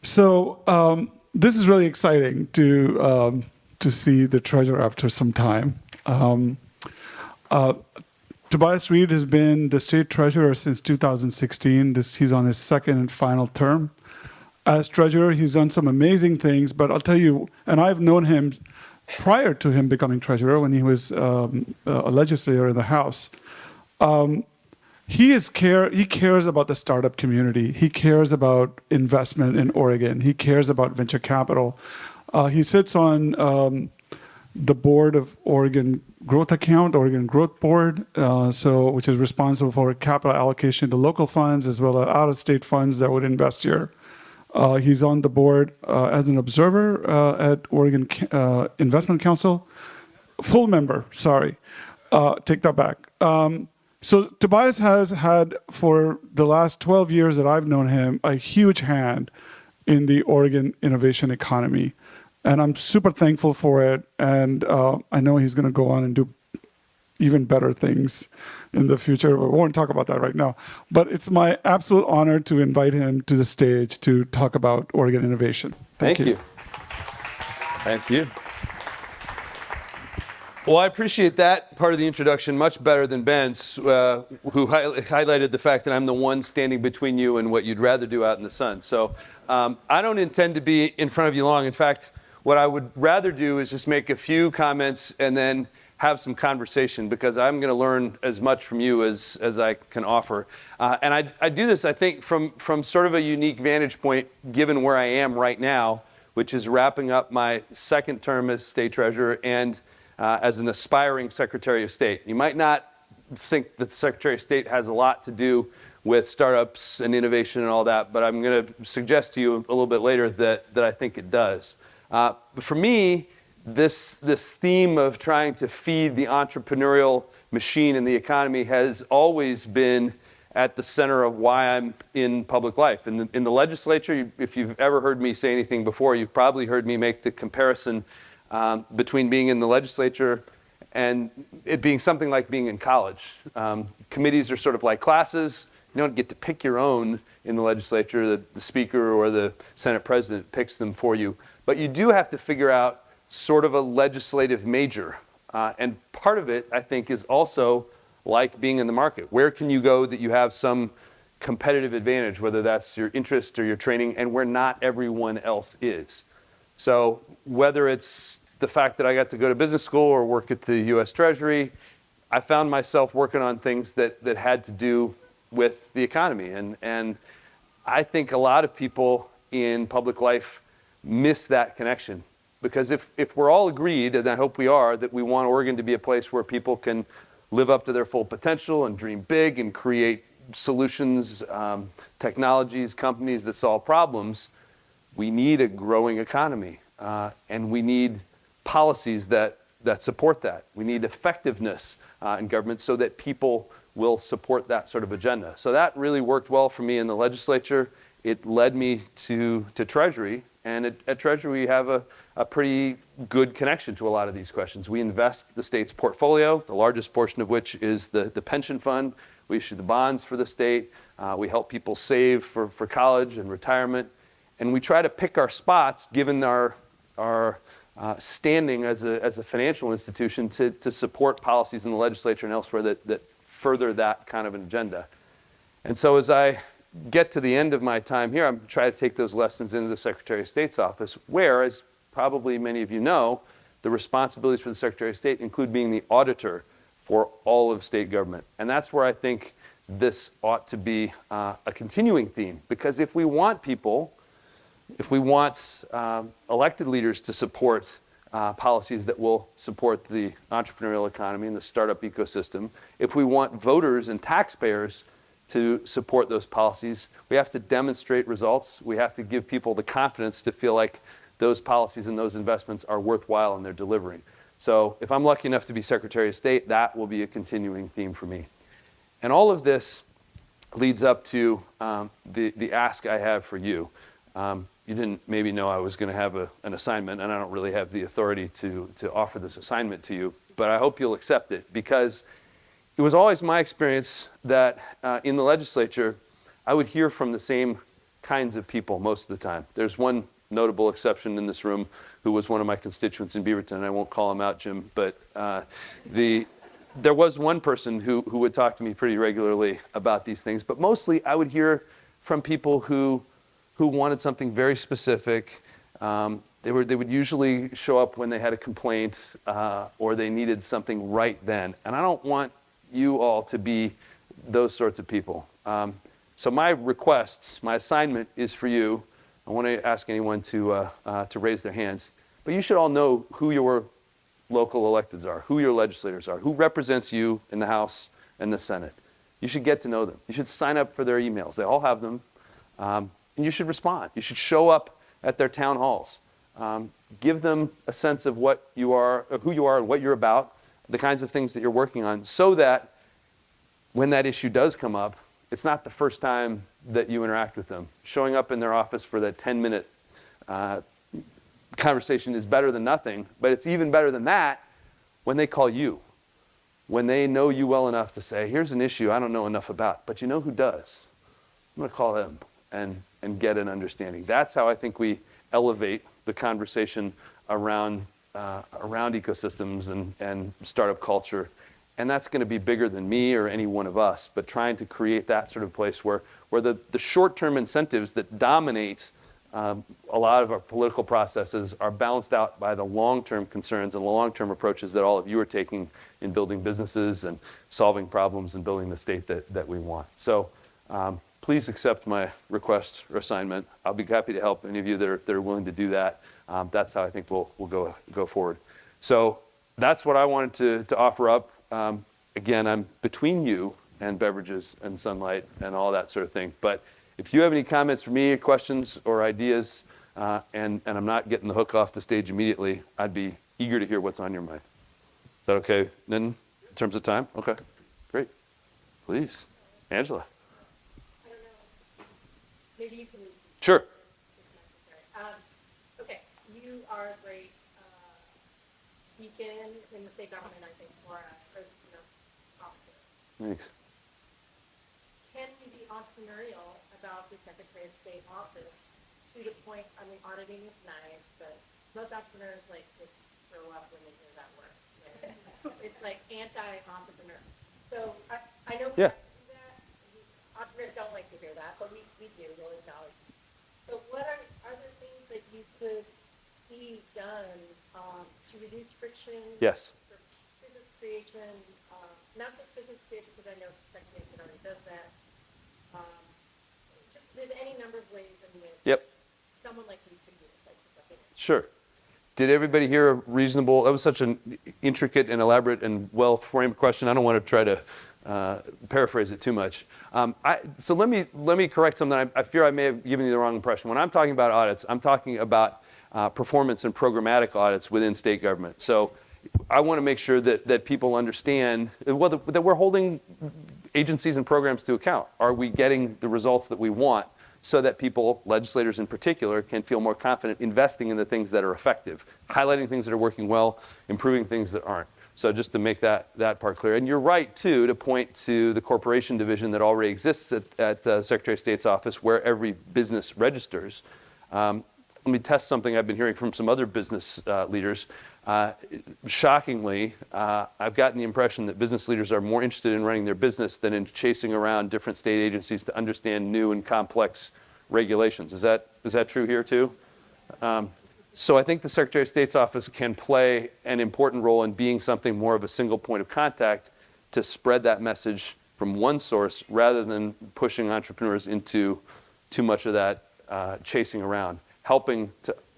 So this is really exciting to see the treasurer after some time. Tobias Read has been the state treasurer since 2016. He's on his second and final term. As treasurer, he's done some amazing things, but I'll tell you, and I've known him prior to him becoming treasurer when he was a legislator in the House. He cares about the startup community. He cares about investment in Oregon. He cares about venture capital. He sits on the board of Oregon Growth Board, which is responsible for capital allocation to local funds as well as out-of-state funds that would invest here. He's on the board as an observer at Oregon Investment Council. Full member, sorry. Take that back. So Tobias has had, for the last 12 years that I've known him, a huge hand in the Oregon innovation economy. And I'm super thankful for it. And I know he's going to go on and do even better things in the future. We won't talk about that right now. But it's my absolute honor to invite him to the stage to talk about Oregon innovation. Thank you. Thank you. Well, I appreciate that part of the introduction much better than Ben's, who highlighted the fact that I'm the one standing between you and what you'd rather do out in the sun. So I don't intend to be in front of you long. In fact, what I would rather do is just make a few comments and then have some conversation, because I'm going to learn as much from you as I can offer. And I do this, I think, from sort of a unique vantage point, given where I am right now, which is wrapping up my second term as state treasurer and as an aspiring Secretary of State. You might not think that the Secretary of State has a lot to do with startups and innovation and all that, but I'm going to suggest to you a little bit later that I think it does. For me, this theme of trying to feed the entrepreneurial machine in the economy has always been at the center of why I'm in public life. In the legislature, if you've ever heard me say anything before, you've probably heard me make the comparison between being in the legislature and it being something like being in college. Committees are sort of like classes. You don't get to pick your own in the legislature. The speaker or the Senate president picks them for you. But you do have to figure out sort of a legislative major. And part of it, I think, is also like being in the market. Where can you go that you have some competitive advantage, whether that's your interest or your training, and where not everyone else is? So whether it's the fact that I got to go to business school or work at the U.S. Treasury, I found myself working on things that had to do with the economy. And I think a lot of people in public life miss that connection. Because if we're all agreed, and I hope we are, that we want Oregon to be a place where people can live up to their full potential and dream big and create solutions, technologies, companies that solve problems, we need a growing economy. And we need policies that support that. We need effectiveness in government so that people will support that sort of agenda. So that really worked well for me in the legislature. It led me to Treasury. And at Treasury, we have a pretty good connection to a lot of these questions. We invest the state's portfolio, the largest portion of which is the pension fund. We issue the bonds for the state. We help people save for college and retirement. And we try to pick our spots, given our standing as a financial institution, to support policies in the legislature and elsewhere that further that kind of an agenda. And so as I get to the end of my time here, I'm trying to take those lessons into the Secretary of State's office, where, as probably many of you know, the responsibilities for the Secretary of State include being the auditor for all of state government. And that's where I think this ought to be a continuing theme. Because if we want people, if we want elected leaders to support policies that will support the entrepreneurial economy and the startup ecosystem, if we want voters and taxpayers to support those policies, we have to demonstrate results. We have to give people the confidence to feel like those policies and those investments are worthwhile and they're delivering. So if I'm lucky enough to be Secretary of State, that will be a continuing theme for me. And all of this leads up to the ask I have for you. You didn't maybe know I was going to have an assignment, and I don't really have the authority to offer this assignment to you, but I hope you'll accept it, because it was always my experience that in the legislature, I would hear from the same kinds of people most of the time. There's one notable exception in this room who was one of my constituents in Beaverton. I won't call him out, Jim, but there was one person who would talk to me pretty regularly about these things. But mostly I would hear from people who wanted something very specific. They would usually show up when they had a complaint or they needed something right then. And I don't want you all to be those sorts of people. So my request, my assignment is for you. I want to ask anyone to raise their hands. But you should all know who your local electeds are, who your legislators are, who represents you in the House and the Senate. You should get to know them. You should sign up for their emails. They all have them. And you should respond. You should show up at their town halls. Give them a sense of what you are, of who you are and what you're about, the kinds of things that you're working on, so that when that issue does come up, it's not the first time that you interact with them. Showing up in their office for that 10-minute conversation is better than nothing, but it's even better than that when they call you, when they know you well enough to say, here's an issue I don't know enough about, but you know who does. I'm going to call them and get an understanding. That's how I think we elevate the conversation around ecosystems and startup culture. And that's going to be bigger than me or any one of us, but trying to create that sort of place where the short-term incentives that dominate a lot of our political processes are balanced out by the long-term concerns and long-term approaches that all of you are taking in building businesses and solving problems and building the state that we want. So please accept my request or assignment. I'll be happy to help any of you that are willing to do that. That's how I think we'll go forward. So that's what I wanted to offer up. Again, I'm between you and beverages and sunlight and all that sort of thing. But if you have any comments for me, questions or ideas, and I'm not getting the hook off the stage immediately, I'd be eager to hear what's on your mind. Is that okay, then, in terms of time? Okay, great. Please, Angela. I don't know. Maybe you can. Sure. If necessary. Okay, you are a great beacon in the state government, I think, for us, or officer. Thanks. Can you be entrepreneurial about the Secretary of State office to the point? I mean, auditing is nice, but most entrepreneurs like just throw up when they hear that word. It's like anti-entrepreneur. So I know we have to do that. Entrepreneurs don't like to hear that, but we do really acknowledge. So what are there things that you could see done to reduce friction? Yes. For business creation, not just business creation, because I know Secretary of State already does that. Just there's any number of ways in which someone like you could do this. Sure. Did everybody hear a reasonable, that was such an intricate and elaborate and well-framed question. I don't want to try to paraphrase it too much. So let me correct something. I fear I may have given you the wrong impression. When I'm talking about audits, I'm talking about performance and programmatic audits within state government. So I want to make sure that people understand that we're holding agencies and programs to account. Are we getting the results that we want, so that people, legislators in particular, can feel more confident investing in the things that are effective, highlighting things that are working well, improving things that aren't. So just to make that part clear. And you're right, too, to point to the corporation division that already exists at Secretary of State's office, where every business registers. Let me test something I've been hearing from some other business leaders. Shockingly, I've gotten the impression that business leaders are more interested in running their business than in chasing around different state agencies to understand new and complex regulations. Is that true here too? So I think the Secretary of State's office can play an important role in being something more of a single point of contact to spread that message from one source, rather than pushing entrepreneurs into too much of that chasing around, helping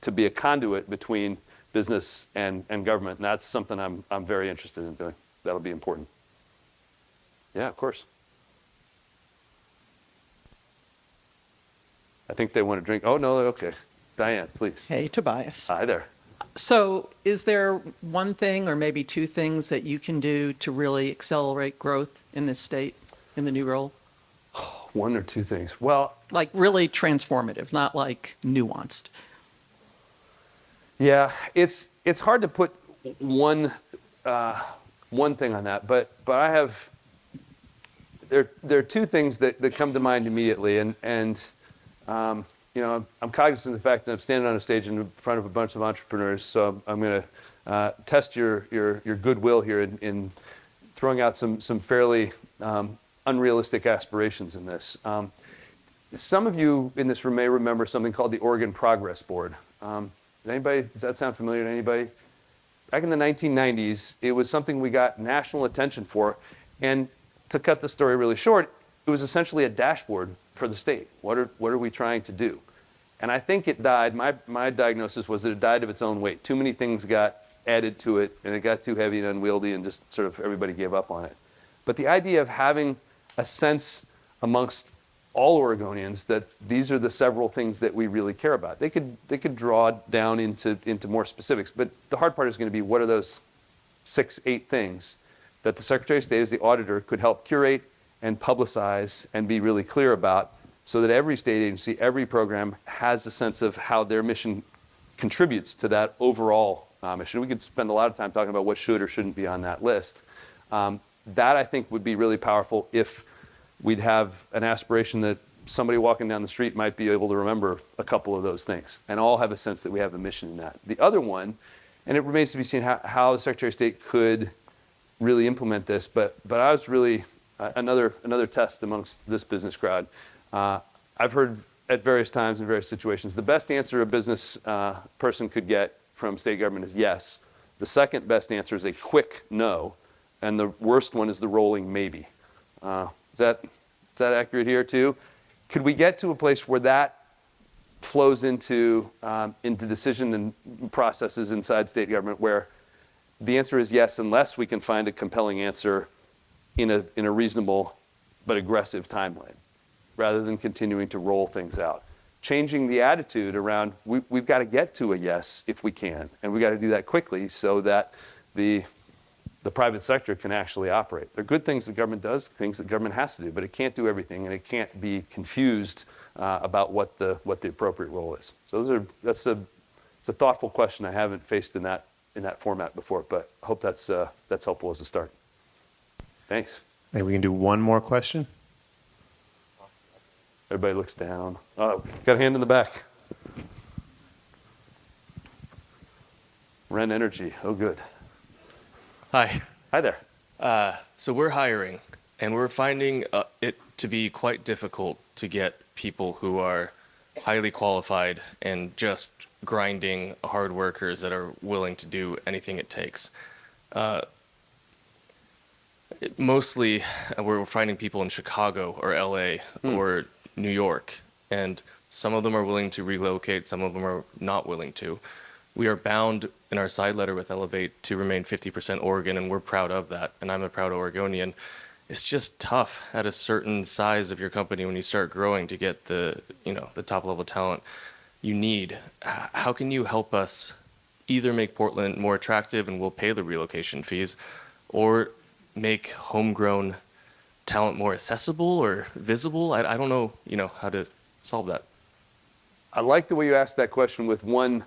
to be a conduit between business and government. And that's something I'm very interested in doing. That'll be important. Yeah, of course. I think they want to drink. Oh, no, okay. Diane, please. Hey, Tobias. Hi there. So is there one thing or maybe two things that you can do to really accelerate growth in this state, in the new role? One or two things. Well, Like really transformative, not like nuanced. yeah, it's hard to put one thing on that, but I have there are two things that come to mind immediately, and I'm cognizant of the fact that I'm standing on a stage in front of a bunch of entrepreneurs, so I'm going to test your goodwill here in throwing out some fairly unrealistic aspirations in this. Some of you in this room may remember something called the Oregon Progress Board. Does that sound familiar to anybody? Back in the 1990s, it was something we got national attention for, and to cut the story really short, it was essentially a dashboard for the state. What are we trying to do? And I think it died. My diagnosis was that it died of its own weight. Too many things got added to it, and it got too heavy and unwieldy, and just sort of everybody gave up on it. But the idea of having a sense amongst all Oregonians that these are the several things that we really care about. They could draw down into more specifics, but the hard part is going to be what are those 6, 8 things that the Secretary of State as the auditor could help curate and publicize and be really clear about, so that every state agency, every program has a sense of how their mission contributes to that overall mission. We could spend a lot of time talking about what should or shouldn't be on that list. That I think would be really powerful if we'd have an aspiration that somebody walking down the street might be able to remember a couple of those things and all have a sense that we have a mission in that. The other one, and it remains to be seen how the Secretary of State could really implement this, but I was really another test amongst this business crowd. I've heard at various times in various situations, the best answer a business person could get from state government is yes. The second best answer is a quick no, and the worst one is the rolling maybe. Is that accurate here too? Could we get to a place where that flows into decision and processes inside state government, where the answer is yes, unless we can find a compelling answer in a reasonable but aggressive timeline, rather than continuing to roll things out. Changing the attitude around we've got to get to a yes if we can, and we've got to do that quickly so that the private sector can actually operate. There are good things the government does, things the government has to do, but it can't do everything, and it can't be confused about what the appropriate role is. So it's a thoughtful question I haven't faced in that format before, but I hope that's helpful as a start. Thanks. Maybe we can do one more question. Everybody looks down. Oh, got a hand in the back. Ren Energy. Oh, good. Hi. Hi there. So we're hiring, and we're finding it to be quite difficult to get people who are highly qualified and just grinding hard workers that are willing to do anything it takes. Mostly, we're finding people in Chicago or LA or New York, and some of them are willing to relocate, some of them are not willing to. We are bound in our side letter with Elevate to remain 50% Oregon, and we're proud of that, and I'm a proud Oregonian. It's just tough at a certain size of your company when you start growing to get the top level talent you need. How can you help us either make Portland more attractive and we'll pay the relocation fees, or make homegrown talent more accessible or visible? I don't know, how to solve that. I like the way you asked that question with one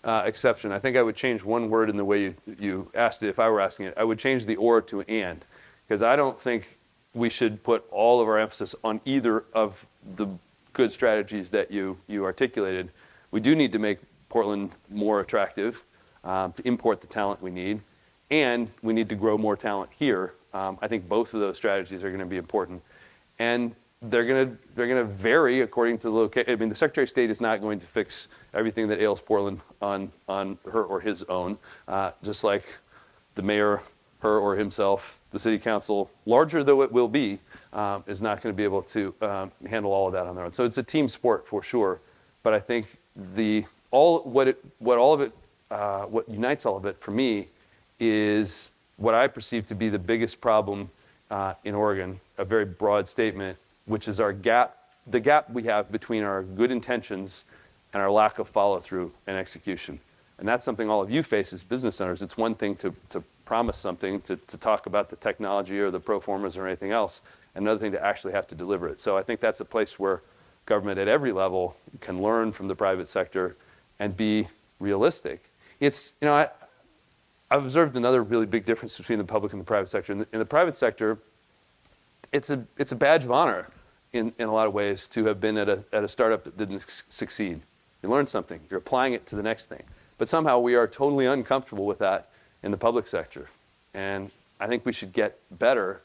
exception. I think I would change one word in the way you asked it if I were asking it. I would change the or to and, because I don't think we should put all of our emphasis on either of the good strategies that you articulated. We do need to make Portland more attractive, to import the talent we need, and we need to grow more talent here. I think both of those strategies are going to be important, and they're going to vary according to the location. I mean, the Secretary of State is not going to fix everything that ails Portland on her or his own, just like the mayor, her or himself, the city council, larger though it will be, is not going to be able to handle all of that on their own. So it's a team sport for sure, but I think what unites all of it for me is what I perceive to be the biggest problem in Oregon, a very broad statement, which is the gap we have between our good intentions and our lack of follow-through and execution. And that's something all of you face as business owners. It's one thing to promise something, to talk about the technology or the pro formas or anything else, another thing to actually have to deliver it. So I think that's a place where government at every level can learn from the private sector and be realistic. I've observed another really big difference between the public and the private sector. In the private sector, it's a badge of honor in a lot of ways to have been at a startup that didn't succeed. You learn something, you're applying it to the next thing. But somehow we are totally uncomfortable with that in the public sector. And I think we should get better.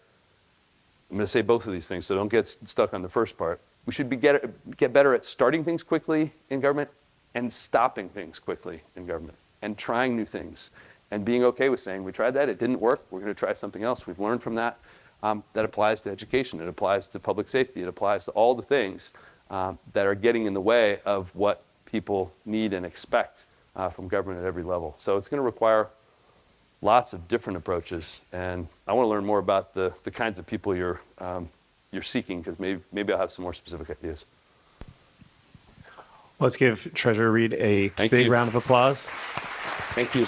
I'm going to say both of these things, so don't get stuck on the first part. We should get better at starting things quickly in government and stopping things quickly in government and trying new things and being okay with saying, we tried that, it didn't work, we're going to try something else. We've learned from that. That applies to education, it applies to public safety, it applies to all the things that are getting in the way of what people need and expect from government at every level. So it's going to require lots of different approaches, and I want to learn more about the kinds of people you're seeking, because maybe I'll have some more specific ideas. Let's give Treasurer Read a Thank big you. round of applause. Thank you.